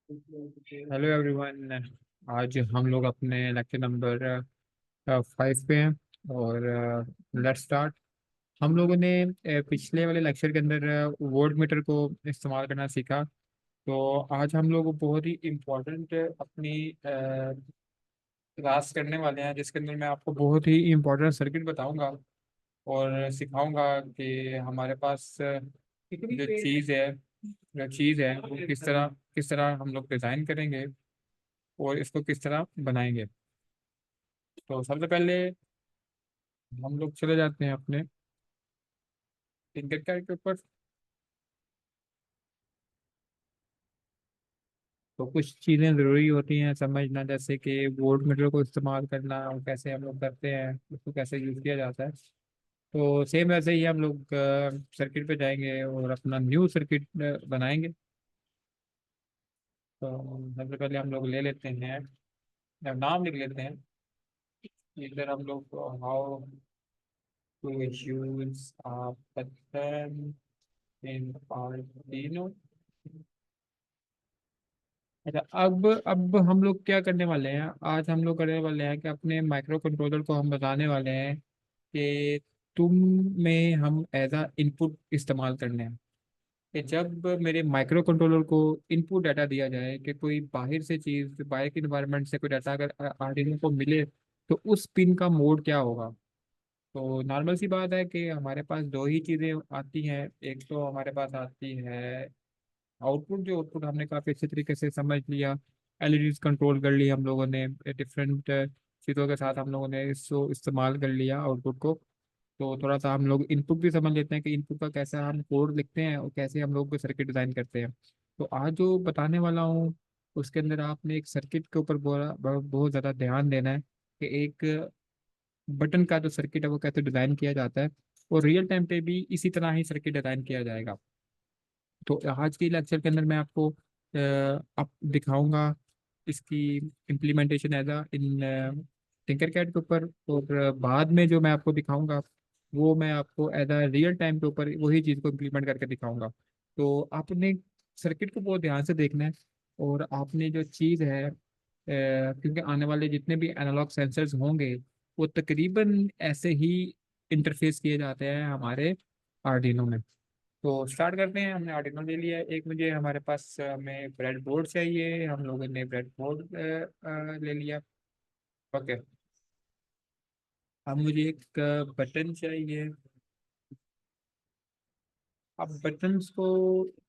Hello everyone. आज हम लोग अपने लेक्चर नंबर 5 पे हैं और लेट्स स्टार्ट। हम लोगों ने पिछले वाले लेक्चर के अंदर वोल्ट मीटर को इस्तेमाल करना सीखा। तो आज हम लोग बहुत ही इम्पोर्टेंट अपनी क्लास करने वाले हैं, जिसके अंदर मैं आपको बहुत ही इम्पोर्टेंट सर्किट बताऊंगा और सिखाऊंगा कि हमारे पास जो चीज़ है वो किस तरह हम लोग डिज़ाइन करेंगे और इसको किस तरह बनाएंगे। तो सबसे पहले हम लोग चले जाते हैं अपने टिकट कैड के ऊपर। तो कुछ चीज़ें ज़रूरी होती हैं समझना, जैसे कि वोल्ट मीटर को इस्तेमाल करना और कैसे हम लोग करते हैं, उसको कैसे यूज़ किया जाता है। तो सेम वैसे ही हम लोग सर्किट पे जाएंगे और अपना न्यू सर्किट बनाएंगे। तो सबसे पहले हम लोग ले लेते हैं या नाम लिख लेते हैं। इधर हम लोग how to use pattern in Arduino. अच्छा, अब हम लोग क्या करने वाले हैं, आज हम लोग करने वाले हैं कि अपने माइक्रो कंट्रोलर को हम बताने वाले हैं कि तुम में हम एज अ इनपुट इस्तेमाल करने हैं। कि जब मेरे माइक्रो कंट्रोलर को इनपुट डाटा दिया जाए कि कोई बाहर से चीज़, बाहर के इन्वायरमेंट से कोई डाटा अगर आर्डिनो को मिले, तो उस पिन का मोड क्या होगा। तो नॉर्मल सी बात है कि हमारे पास दो ही चीज़ें आती हैं। एक तो हमारे पास आती है आउटपुट, जो आउटपुट हमने काफ़ी अच्छे तरीके से समझ लिया। एलईडीज कंट्रोल कर ली हम लोगों ने, डिफरेंट चीज़ों के साथ हम लोगों ने इसको इस्तेमाल कर लिया आउटपुट को। तो थोड़ा सा हम लोग इनपुट भी समझ लेते हैं कि इनपुट का कैसे हम कोड लिखते हैं और कैसे हम लोग सर्किट डिज़ाइन करते हैं। तो आज जो बताने वाला हूँ उसके अंदर आपने एक सर्किट के ऊपर बहुत ज़्यादा ध्यान देना है कि एक बटन का जो सर्किट है वो कैसे डिज़ाइन किया जाता है, और रियल टाइम पे भी इसी तरह ही सर्किट डिज़ाइन किया जाएगा। तो आज की लेक्चर के अंदर मैं आपको आप दिखाऊंगा इसकी इम्प्लीमेंटेशन एज अ इन टिंकरकैड के ऊपर, और बाद में जो मैं आपको दिखाऊंगा वो मैं आपको एज अ रियल टाइम के ऊपर वही चीज़ को इम्प्लीमेंट करके दिखाऊंगा। तो आपने सर्किट को बहुत ध्यान से देखना है। और आपने जो चीज़ है क्योंकि आने वाले जितने भी एनालॉग सेंसर्स होंगे वो तकरीबन ऐसे ही इंटरफेस किए जाते हैं हमारे आर्डिनो में। तो स्टार्ट करते हैं। हमने आर्टिकल ले लिया है एक, मुझे हमारे पास हमें ब्रेड बोर्ड चाहिए, हम लोगों ने ब्रेड बोर्ड ले लिया। ओके, अब मुझे एक बटन चाहिए। अब बटन्स को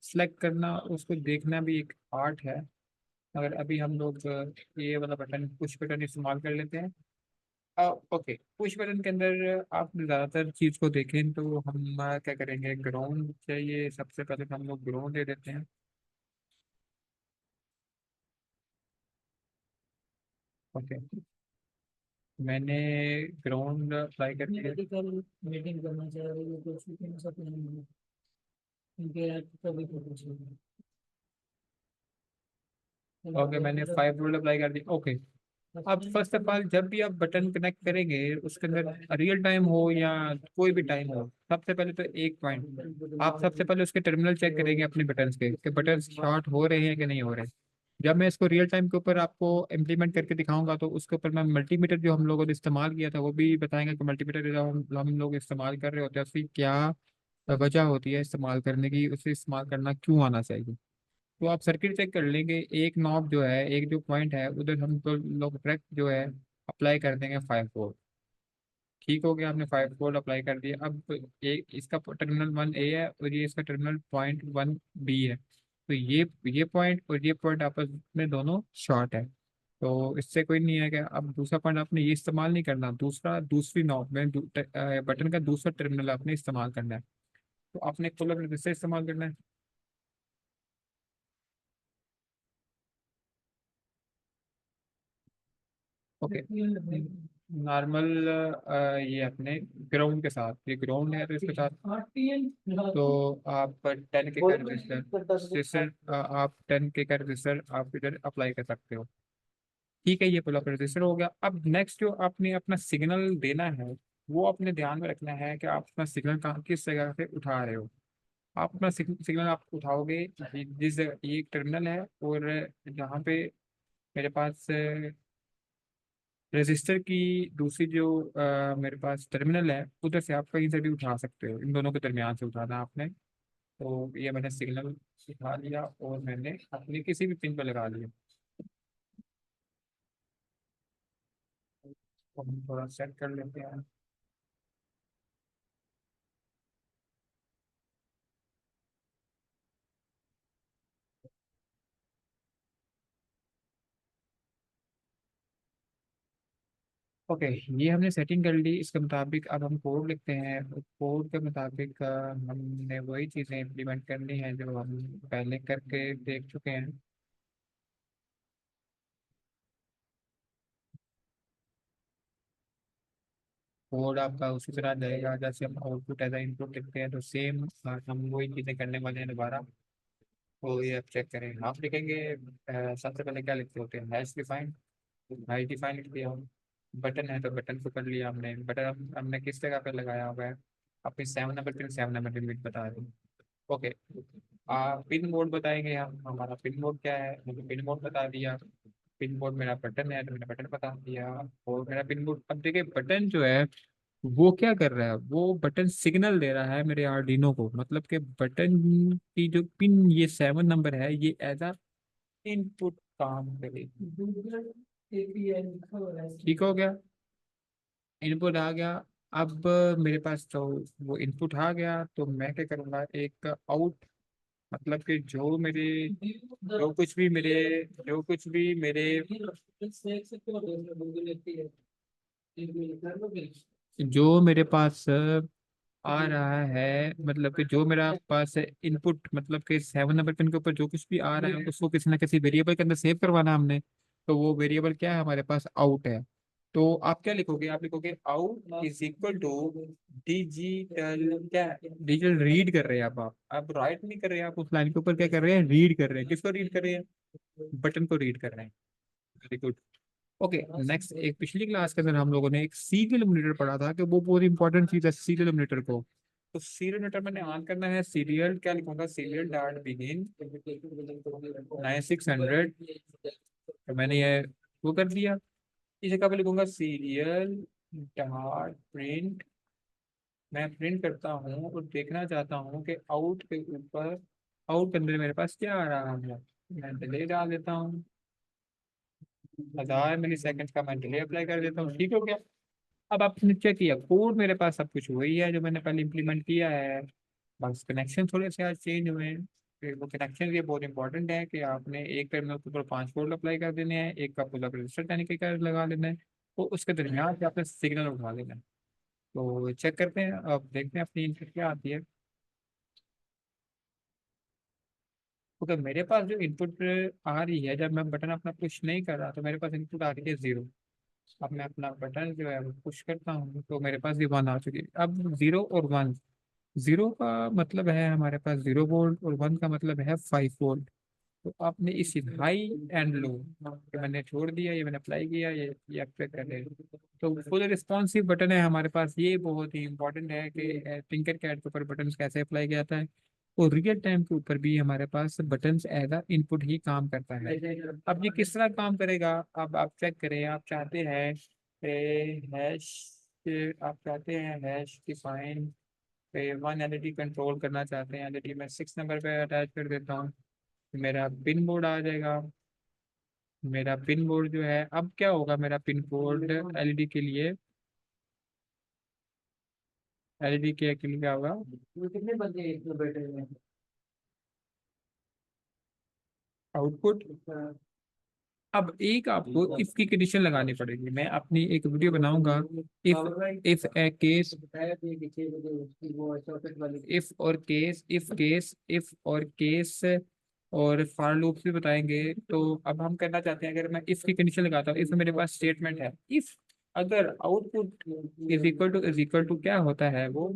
सिलेक्ट करना, उसको देखना भी एक आर्ट है। अगर अभी हम लोग ये वाला बटन पुश बटन इस्तेमाल कर लेते हैं। ओके, पुश बटन के अंदर आप ज़्यादातर चीज़ को देखें तो हम क्या करेंगे, ग्राउंड चाहिए। सबसे पहले तो हम लोग ग्राउंड दे देते हैं। ओके, मैंने ग्राउंड अप्लाई करके मेडिकल मीटिंग करना चाह रही है तो छुट्टी में सब नहीं है, क्योंकि कभी तो कुछ ओके, मैंने 5 वोल्ट अप्लाई कर दी। ओके, अब फर्स्ट ऑफ ऑल जब भी आप बटन कनेक्ट करेंगे उसके अंदर रियल टाइम हो या कोई भी टाइम हो, सबसे पहले तो एक पॉइंट, आप सबसे पहले उसके टर्मिनल चेक करेंगे अपने बटन्स के कि बटन शॉर्ट हो रहे हैं कि नहीं हो रहे। जब मैं इसको रियल टाइम के ऊपर आपको इम्प्लीमेंट करके दिखाऊंगा तो उसके ऊपर मैं मल्टीमीटर जो हम लोगों ने इस्तेमाल किया था वो भी बताएंगे कि मल्टीमीटर जो हम लोग इस्तेमाल कर रहे होते हैं उसकी क्या वजह होती है इस्तेमाल करने की, उसे इस्तेमाल करना क्यों आना चाहिए। तो आप सर्किट चेक कर लेंगे, एक नॉब जो है, एक जो पॉइंट है उधर हम तो लोग डायरेक्ट जो है अप्लाई कर देंगे 5 वोल्ट। ठीक हो गया, आपने 5 वोल्ट अप्लाई कर दिया। अब एक इसका टर्मिनल 1 ए है और ये इसका टर्मिनल पॉइंट 1 बी है। तो ये पॉइंट और ये पॉइंट आपस में दोनों शॉर्ट है। तो इससे कोई नहीं है कि अब दूसरा पॉइंट आपने ये इस्तेमाल नहीं करना, दूसरी नॉब में बटन का दूसरा टर्मिनल आपने इस्तेमाल करना है। तो आपने पुल रजिस्टर इस्तेमाल करना है। ओके, नॉर्मल ये अपने ग्राउंड के साथ, ये ग्राउंड है तो इसके साथ तो आप 10 के का रजिस्टर आप 10 के का रजिस्टर आप इधर अप्लाई कर सकते हो। ठीक है, ये पुल अप रजिस्टर हो गया। अब नेक्स्ट जो आपने अपना सिग्नल देना है वो अपने ध्यान में रखना है कि आप अपना सिग्नल कहाँ किस जगह से उठा रहे हो। आप अपना सिग्नल आप उठाओगे जिस ये एक टर्मिनल है, और जहाँ पे मेरे पास रजिस्टर की दूसरी जो मेरे पास टर्मिनल है, उधर से आप कहीं से भी उठा सकते हो, इन दोनों के दरमियान से उठाना है आपने। तो ये मैंने सिग्नल उठा लिया और मैंने अपनी किसी भी पिन पर लगा लिया। तो हम थोड़ा सेट कर लेते हैं। ओके, ये हमने सेटिंग कर ली। इसके मुताबिक अब हम कोड लिखते हैं। कोड के मुताबिक हमने वही चीज़ें इम्प्लीमेंट करनी है जो हम पहले करके देख चुके हैं। कोड आपका उसी तरह जाएगा जैसे हम आउटपुट एज इनपुट लिखते हैं, तो सेम हम वही चीज़ें करने वाले हैं दोबारा। तो ये आप चेक करें, आप लिखेंगे सबसे पहले क्या लिखते होते हैं, हैश डिफाइन। हैश डिफाइन लिख दिया हम। बटन है तो बटन को कर लिया हमने। बटन हमने किस जगह पे लगाया हुआ है, अपनी 7 नंबर पिन, 7 नंबर पिन भी बता दें। ओके, पिन मोड बताएंगे हम, हमारा पिन मोड क्या है, मुझे पिन मोड बता दिया। पिन मोड मेरा बटन है तो मैंने बटन बता दिया। और मेरा पिन मोड, अब देखिए बटन जो है वो क्या कर रहा है, वो बटन सिग्नल दे रहा है मेरे आर्डिनो को, मतलब कि बटन की जो पिन ये 7 नंबर है, ये एज अ इनपुट काम करेगी। ठीक हो गया, इनपुट आ गया। अब मेरे पास तो वो इनपुट आ गया, तो मैं क्या करूँगा, एक आउट, मतलब कि जो कुछ भी मेरे जो मेरे पास आ रहा है, मतलब कि जो मेरा पास इनपुट, मतलब कि 7 नंबर पिन के ऊपर जो कुछ भी आ रहा है उसको किसी ना किसी वेरिएबल के अंदर सेव करवाना है हमने। तो वो वेरिएबल क्या है, हमारे पास आउट है। तो आप क्या लिखोगे, आप लिखोगे out is equal to digital, क्या डिजिटल रीड कर रहे हैं आप राइट नहीं कर रहे हैं, आप उस लाइन के ऊपर क्या कर रहे हैं, रीड कर रहे हैं। किसको रीड कर रहे हैं, बटन को रीड कर रहे हैं। Very good. ओके, नेक्स्ट, एक पिछली क्लास के अंदर हम लोगों ने एक सीरियल मॉनिटर पढ़ा था कि वो बहुत इंपॉर्टेंट चीज है सीरियल मॉनिटर को। तो सीरियल मॉनिटर मैंने ऑन करना है, सीरियल क्या लिखूंगा, सीरियल डॉट बिगिन 9600। तो मैंने ये वो कर दिया। इस जगह पे लिखूंगा सीरियल डॉट प्रिंट। मैं प्रिंट करता हूँ और देखना चाहता हूँ कि आउट के ऊपर, आउट के अंदर मेरे पास क्या आ रहा है। मैं डिले डाल देता हूँ, 1000 मिली सेकंड का मैं डिले अप्लाई कर देता हूँ। ठीक हो गया। अब आपने चेक किया कोड, मेरे पास सब कुछ वही है जो मैंने पहले इम्प्लीमेंट किया है। बस कनेक्शन थोड़े से आज चेंज हुए हैं। फिर वो कनेक्शन ये बहुत इंपॉर्टेंट है कि आपने एक टर्मिनल के ऊपर 5 वोल्ट अप्लाई कर देने हैं, एक का पुल अप रजिस्टर तरीके का लगा लेना है, तो उसके दरमियान से आपने सिग्नल उठा लेना है। तो चेक करते हैं, अब देखते हैं अपनी इनपुट क्या आती है। क्योंकि मेरे पास जो इनपुट आ रही है, जब मैं बटन अपना पुश नहीं कर रहा तो मेरे पास इनपुट आ रही है 0। अब मैं अपना बटन जो है वो पुश करता हूँ तो मेरे पास ये 1 आ चुकी है। अब 0 और 1, 0 का मतलब है हमारे पास 0 वोल्ट, और 1 का मतलब है 5 वोल्ट। तो आपने इस हाई एंड लो, ये मैंने छोड़ दिया, ये मैंने अप्लाई किया, ये अप्लाई कर रहे हैं। तो फुल रिस्पॉन्सिव बटन है हमारे पास, ये बहुत ही इंपॉर्टेंट है कि टिंकर कैट के ऊपर बटन कैसे अप्लाई किया जाता है। और रियल टाइम के ऊपर भी हमारे पास बटन एज अ इनपुट ही काम करता है। अब ये किस तरह काम करेगा, अब आप चेक करें। आप चाहते हैं हैश, आप चाहते हैं हैश डिफाइन पे 1 एलईडी कंट्रोल करना चाहते हैं, एलईडी मैं 6 नंबर पे अटैच कर देता हूँ। मेरा पिन बोर्ड आ जाएगा। मेरा पिन बोर्ड जो है, अब क्या होगा, मेरा पिन कोड एलईडी के लिए, एलईडी के लिए क्या होगा, कितने बंदे इसमें बैठे हुए हैं, आउटपुट। अब एक आपको इफ की कंडीशन लगानी पड़ेगी। मैं अपनी एक वीडियो बनाऊंगा, इफ ए केस, इफ और केस और फॉर लूप्स भी बताएंगे। तो अब हम करना चाहते हैं, अगर मैं इफ की कंडीशन लगाता हूँ, इफ मेरे पास स्टेटमेंट है, इफ अगर आउटपुट इज इक्वल टू क्या होता है वो,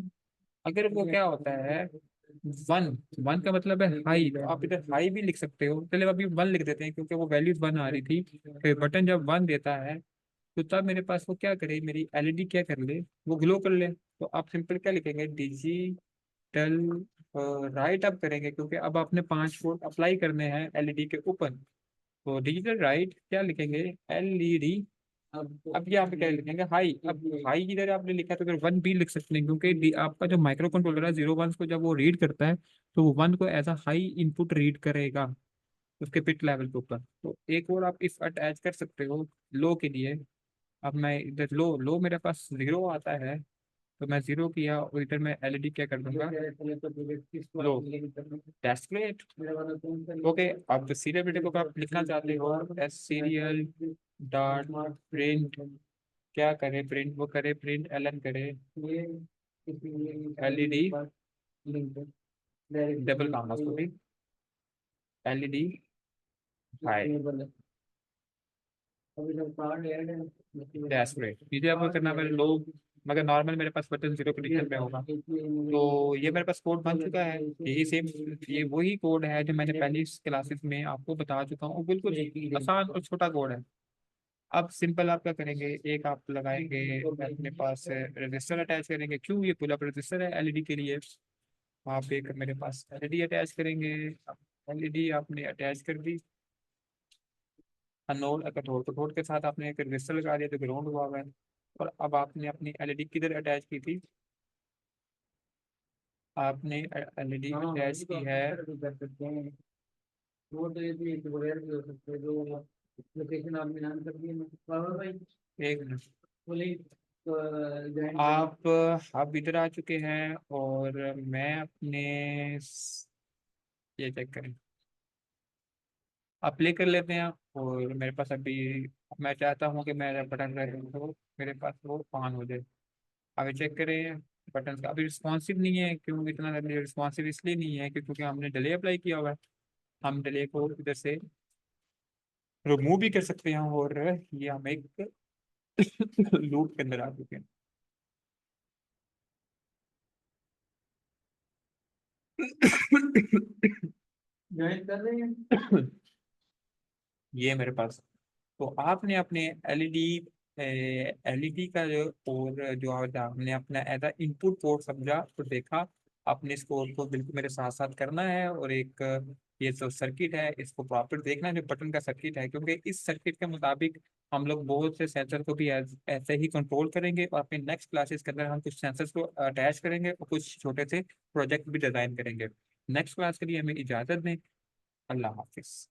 अगर वो क्या होता है 1, 1 का मतलब है हाई, तो आप इधर हाई भी लिख सकते हो। चलिए अभी 1 लिख देते हैं क्योंकि वो वैल्यूज 1 आ रही थी। फिर बटन जब 1 देता है तो तब मेरे पास वो क्या करे, मेरी एलईडी क्या कर ले, वो ग्लो कर ले। तो आप सिंपल क्या लिखेंगे, डिजिटल राइट अब करेंगे क्योंकि अब आपने 5 वोल्ट अप्लाई करने हैं एलईडी के ऊपर। तो डिजिटल राइट क्या लिखेंगे, एलईडी। अब यहाँ पे क्या लिखेंगे, हाई। अब हाई की जगह आपने लिखा है तो फिर 1 भी लिख सकते हैं, क्योंकि आपका जो माइक्रो कंट्रोलर है 0 1 को जब वो रीड करता है तो वो 1 को as a high input read करेगा उसके पिट लेवल के ऊपर। तो एक और आप इफ अटैच कर सकते हो लो के लिए। अब मैं इधर लो लो मेरे पास 0 आता है, तो मैं 0 किया और इधर मैं एलईडी क्या कर दूंगा, लो डेस्परेट। ओके, अब सीरियल बिट को आप लिखना चाहते हो एस सीरियल डॉट प्रिंट, क्या करे प्रिंट, वो करे प्रिंट एलन करे एलईडी, डबल काम उसको भी, एलईडी हाई डेस्परेट। चीजें आपको करना पहले लो, मगर नॉर्मल मेरे पास बटन 0 कंडीशन में होगा। तो ये मेरे पास कोड बन चुका है, यही सेम, ये वही कोड है जो मैंने पहली क्लासेस में आपको बता चुका हूँ, बिल्कुल आसान और छोटा कोड है। अब सिंपल आप क्या करेंगे, एक आप लगाएंगे अपने पास रजिस्टर अटैच करेंगे, क्यों ये पुल अप रजिस्टर है एलईडी के लिए। आप एक मेरे पास एलईडी अटैच करेंगे, एलईडी आपने अटैच कर दी अनोड कैथोड के साथ, आपने एक रजिस्टर लगा दिया जो ग्राउंड हुआ है। और अब आपने अपनी एलईडी किधर अटैच की थी, आपने एलईडी अटैच की है, एक मिनट, आप अब इधर आ चुके हैं और मैं अपने ये चेक करें, आप प्ले कर लेते हैं। और मेरे पास अभी, मैं चाहता हूँ कि मेरा बटन रहे तो मेरे पास वो ऑन हो जाए। अभी चेक करें, बटन का अभी रिस्पॉन्सिव नहीं है, क्यों इतना जल्दी रिस्पॉन्सिव इसलिए नहीं है क्योंकि हमने डिले अप्लाई किया हुआ है। हम डिले को इधर से रिमूव भी कर सकते हैं और ये हम एक लूप के अंदर आ चुके हैं। ज्वाइन कर रहे हैं ये मेरे पास। तो आपने अपने एलईडी एलईडी का जो, और जो आपने अपना एज इनपुट पोर्ट समझा तो देखा, अपने इस कोड को बिल्कुल मेरे साथ साथ करना है। और एक ये जो सर्किट है इसको प्रॉपर देखना है, जो बटन का सर्किट है, क्योंकि इस सर्किट के मुताबिक हम लोग बहुत से सेंसर को भी ऐसे ही कंट्रोल करेंगे। और अपने नेक्स्ट क्लासेस के अंदर हम कुछ सेंसर्स को अटैच करेंगे और कुछ छोटे से प्रोजेक्ट भी डिजाइन करेंगे। नेक्स्ट क्लास के लिए हमें इजाजत दें। अल्लाह हाफिज।